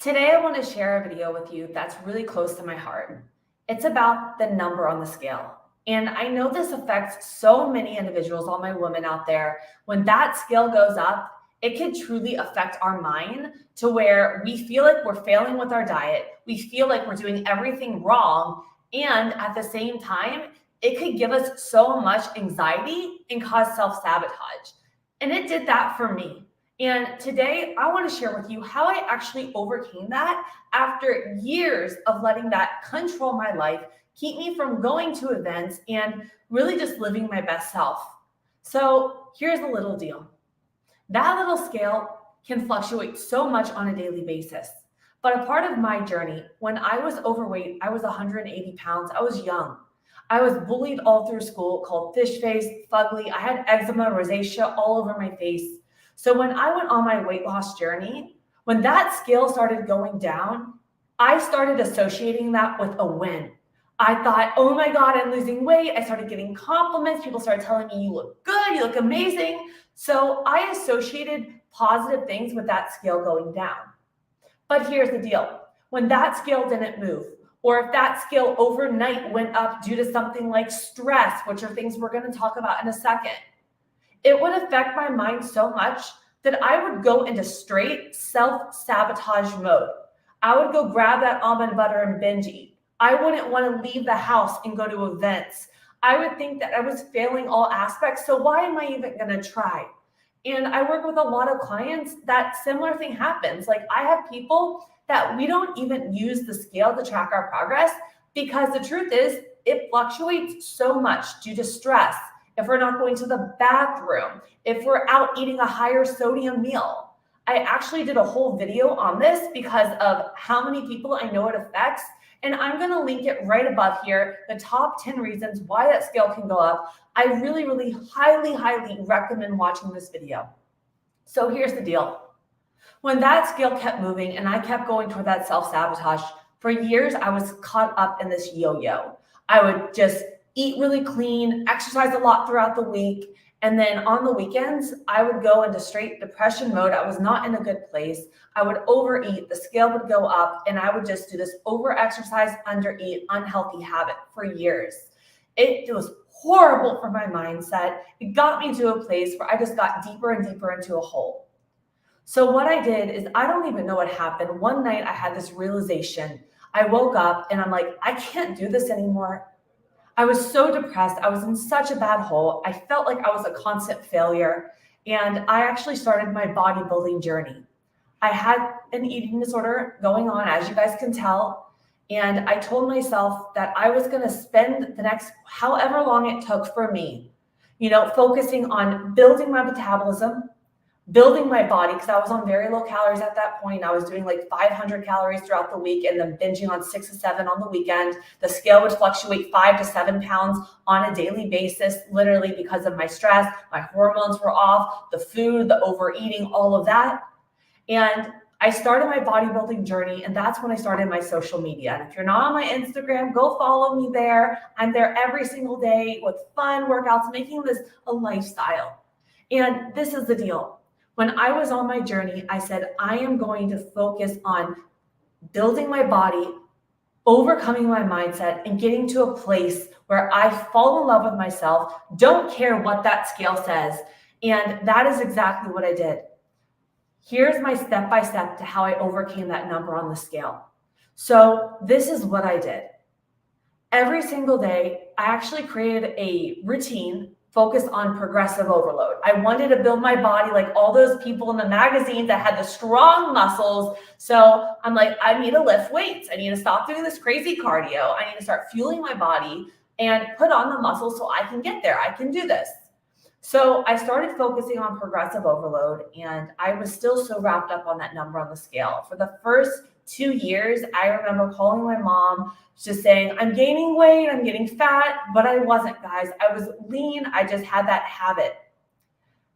Today, I want to share a video with you that's really close to my heart. It's about the number on the scale. And I know this affects so many individuals, all my women out there. When that scale goes up, it can truly affect our mind to where we feel like we're failing with our diet. We feel like we're doing everything wrong. And at the same time, it could give us so much anxiety and cause self-sabotage. And it did that for me. And today I want to share with you how I actually overcame that after years of letting that control my life, keep me from going to events and really just living my best self. So here's a little deal. That little scale can fluctuate so much on a daily basis. But a part of my journey, when I was overweight, I was 180 pounds. I was young. I was bullied all through school, called fish face, fugly. I had eczema, rosacea all over my face. So when I went on my weight loss journey, when that scale started going down, I started associating that with a win. I thought, oh my God, I'm losing weight. I started getting compliments. People started telling me, you look good, you look amazing. So I associated positive things with that scale going down. But here's the deal. When that scale didn't move, or if that scale overnight went up due to something like stress, which are things we're going to talk about in a second, it would affect my mind so much that I would go into straight self-sabotage mode. I would go grab that almond butter and binge eat. I wouldn't want to leave the house and go to events. I would think that I was failing all aspects, so why am I even going to try? And I work with a lot of clients that similar thing happens. Like I have people that we don't even use the scale to track our progress because the truth is it fluctuates so much due to stress. If we're not going to the bathroom, if we're out eating a higher sodium meal. I actually did a whole video on this because of how many people I know it affects. And I'm going to link it right above here, the top 10 reasons why that scale can go up. I really, really highly recommend watching this video. So here's the deal. When that scale kept moving and I kept going toward that self-sabotage, for years I was caught up in this yo-yo. I would just eat really clean, exercise a lot throughout the week. And then on the weekends, I would go into straight depression mode. I was not in a good place. I would overeat, the scale would go up, and I would just do this over-exercise, under-eat, unhealthy habit for years. It was horrible for my mindset. It got me to a place where I just got deeper and deeper into a hole. So what I did is, I don't even know what happened. One night I had this realization. I woke up and I'm like, I can't do this anymore. I was so depressed. I was in such a bad hole. I felt like I was a constant failure. And I actually started my bodybuilding journey. I had an eating disorder going on, as you guys can tell. And I told myself that I was going to spend the next however long it took for me, focusing on building my metabolism, building my body, because I was on very low calories at that point. I was doing like 500 calories throughout the week and then binging on 6 to 7 on the weekend. The scale would fluctuate 5 to 7 pounds on a daily basis, literally because of my stress. My hormones were off, the food, the overeating, all of that. And I started my bodybuilding journey, and that's when I started my social media. And if you're not on my Instagram, go follow me there. I'm there every single day with fun workouts, making this a lifestyle. And this is the deal. When I was on my journey, I said, I am going to focus on building my body, overcoming my mindset, and getting to a place where I fall in love with myself, don't care what that scale says. And that is exactly what I did. Here's my step-by-step to how I overcame that number on the scale. So this is what I did. Every single day, I actually created a routine focused on progressive overload. I wanted to build my body like all those people in the magazines that had the strong muscles. So I'm like, I need to lift weights. I need to stop doing this crazy cardio. I need to start fueling my body and put on the muscles so I can get there. I can do this. So I started focusing on progressive overload, and I was still so wrapped up on that number on the scale. For the first 2 years, I remember calling my mom, just saying, I'm gaining weight, I'm getting fat, but I wasn't, guys. I was lean. I just had that habit.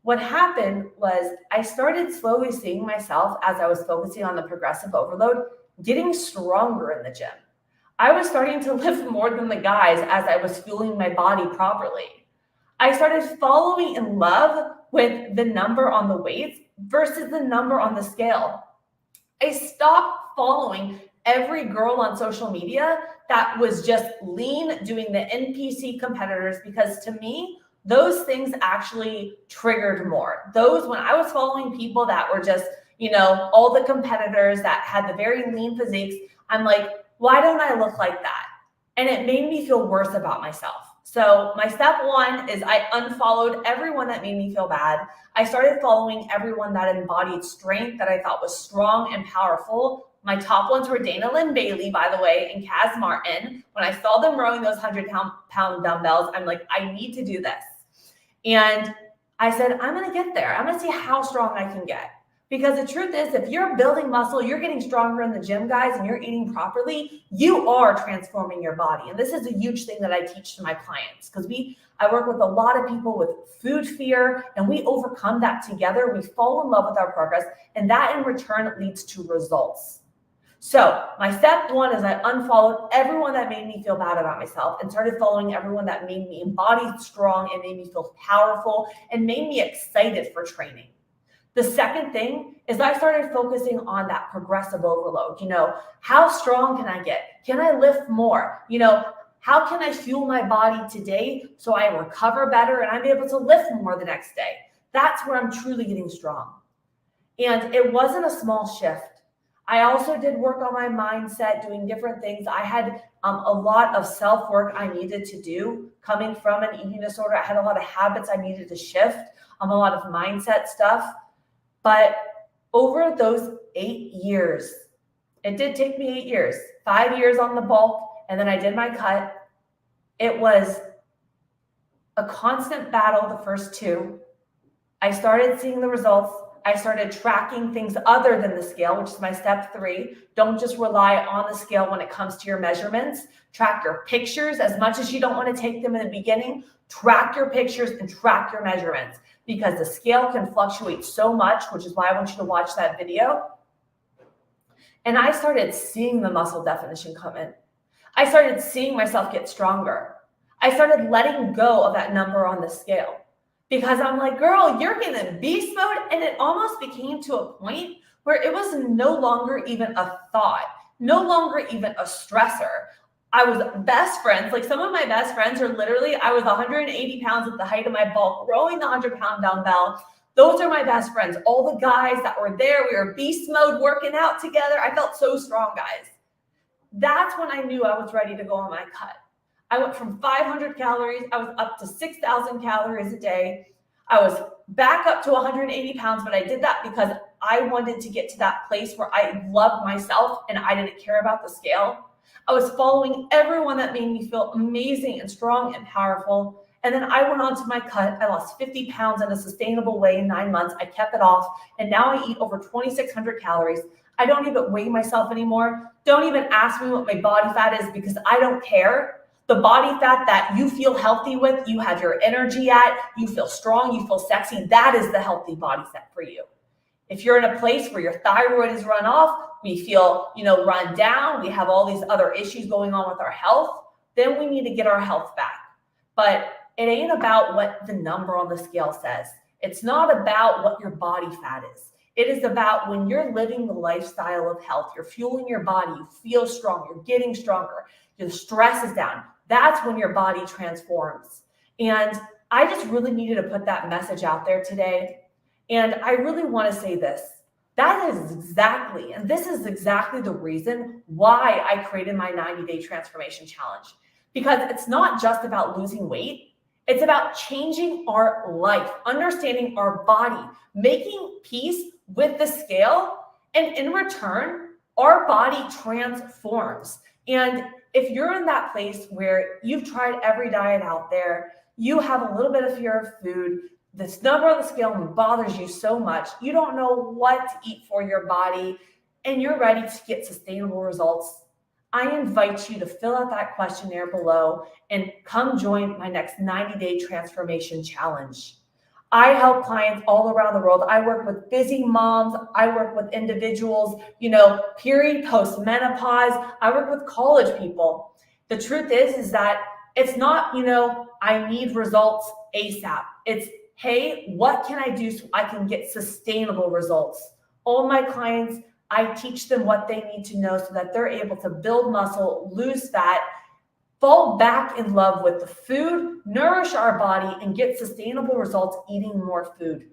What happened was I started slowly seeing myself as I was focusing on the progressive overload, getting stronger in the gym. I was starting to lift more than the guys as I was fueling my body properly. I started falling in love with the number on the weights versus the number on the scale. I stopped following every girl on social media that was just lean doing the NPC competitors, because to me, those things actually triggered more. Those, when I was following people that were just, all the competitors that had the very lean physiques, I'm like, why don't I look like that? And it made me feel worse about myself. So my step one is I unfollowed everyone that made me feel bad. I started following everyone that embodied strength that I thought was strong and powerful. My top ones were Dana Lynn Bailey, by the way, and Kaz Martin. When I saw them rowing those 100-pound dumbbells, I'm like, I need to do this. And I said, I'm going to get there. I'm going to see how strong I can get. Because the truth is, if you're building muscle, you're getting stronger in the gym, guys, and you're eating properly, you are transforming your body. And this is a huge thing that I teach to my clients, because I work with a lot of people with food fear, and we overcome that together. We fall in love with our progress, and that in return leads to results. So my step one is I unfollowed everyone that made me feel bad about myself and started following everyone that made me embody strong and made me feel powerful and made me excited for training. The second thing is I started focusing on that progressive overload. How strong can I get? Can I lift more? How can I fuel my body today so I recover better and I'm able to lift more the next day? That's where I'm truly getting strong. And it wasn't a small shift. I also did work on my mindset, doing different things. I had a lot of self-work I needed to do. Coming from an eating disorder, I had a lot of habits I needed to shift, a lot of mindset stuff. But over those 8 years, it did take me 8 years, 5 years on the bulk, and then I did my cut. It was a constant battle the first 2. I started seeing the results. I started tracking things other than the scale, which is my step 3. Don't just rely on the scale when it comes to your measurements. Track your pictures as much as you don't want to take them in the beginning. Track your pictures and track your measurements, because the scale can fluctuate so much, which is why I want you to watch that video. And I started seeing the muscle definition come in. I started seeing myself get stronger. I started letting go of that number on the scale, because I'm like, girl, you're in beast mode. And it almost became to a point where it was no longer even a thought, no longer even a stressor. I was best friends. Like, some of my best friends are literally, I was 180 pounds at the height of my bulk, rowing the 100-pound dumbbell. Those are my best friends. All the guys that were there, we were beast mode working out together. I felt so strong, guys. That's when I knew I was ready to go on my cut. I went from 500 calories. I was up to 6,000 calories a day. I was back up to 180 pounds, but I did that because I wanted to get to that place where I loved myself and I didn't care about the scale. I was following everyone that made me feel amazing and strong and powerful. And then I went on to my cut. I lost 50 pounds in a sustainable way in 9 months. I kept it off. And now I eat over 2,600 calories. I don't even weigh myself anymore. Don't even ask me what my body fat is, because I don't care. The body fat that you feel healthy with, you have your energy at, you feel strong, you feel sexy, that is the healthy body fat for you. If you're in a place where your thyroid is run off, we feel, run down, we have all these other issues going on with our health, then we need to get our health back. But it ain't about what the number on the scale says. It's not about what your body fat is. It is about when you're living the lifestyle of health, you're fueling your body, you feel strong, you're getting stronger, your stress is down. That's when your body transforms. And I just really needed to put that message out there today. And I really want to say this. This is exactly the reason why I created my 90-day transformation challenge. Because it's not just about losing weight. It's about changing our life, understanding our body, making peace with the scale. And in return, our body transforms. And if you're in that place where you've tried every diet out there, you have a little bit of fear of food, this number on the scale bothers you so much, you don't know what to eat for your body, and you're ready to get sustainable results, I invite you to fill out that questionnaire below and come join my next 90-day transformation challenge. I help clients all around the world. I work with busy moms. I work with individuals, period, post-menopause. I work with college people. The truth is that it's not, I need results ASAP. It's, hey, what can I do so I can get sustainable results? All my clients I teach them what they need to know so that they're able to build muscle, lose fat, fall back in love with the food, nourish our body, and get sustainable results eating more food.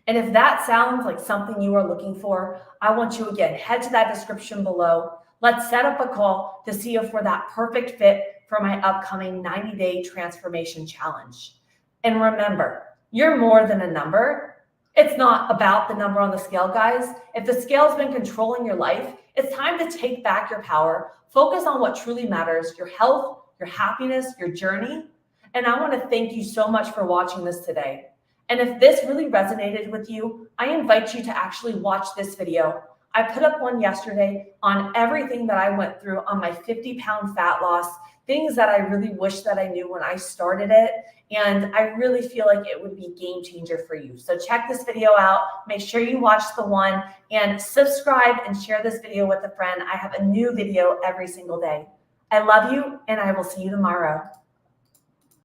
And if that sounds like something you are looking for, I want you, again, head to that description below. Let's set up a call to see if we're that perfect fit for my upcoming 90-day transformation challenge. And remember, you're more than a number. It's not about the number on the scale, guys. If the scale's been controlling your life, it's time to take back your power, focus on what truly matters, your health, your happiness, your journey. And I want to thank you so much for watching this today. And if this really resonated with you, I invite you to actually watch this video. I put up one yesterday on everything that I went through on my 50-pound fat loss, things that I really wish that I knew when I started it. And I really feel like it would be a game changer for you. So check this video out. Make sure you watch the one and subscribe and share this video with a friend. I have a new video every single day. I love you, and I will see you tomorrow.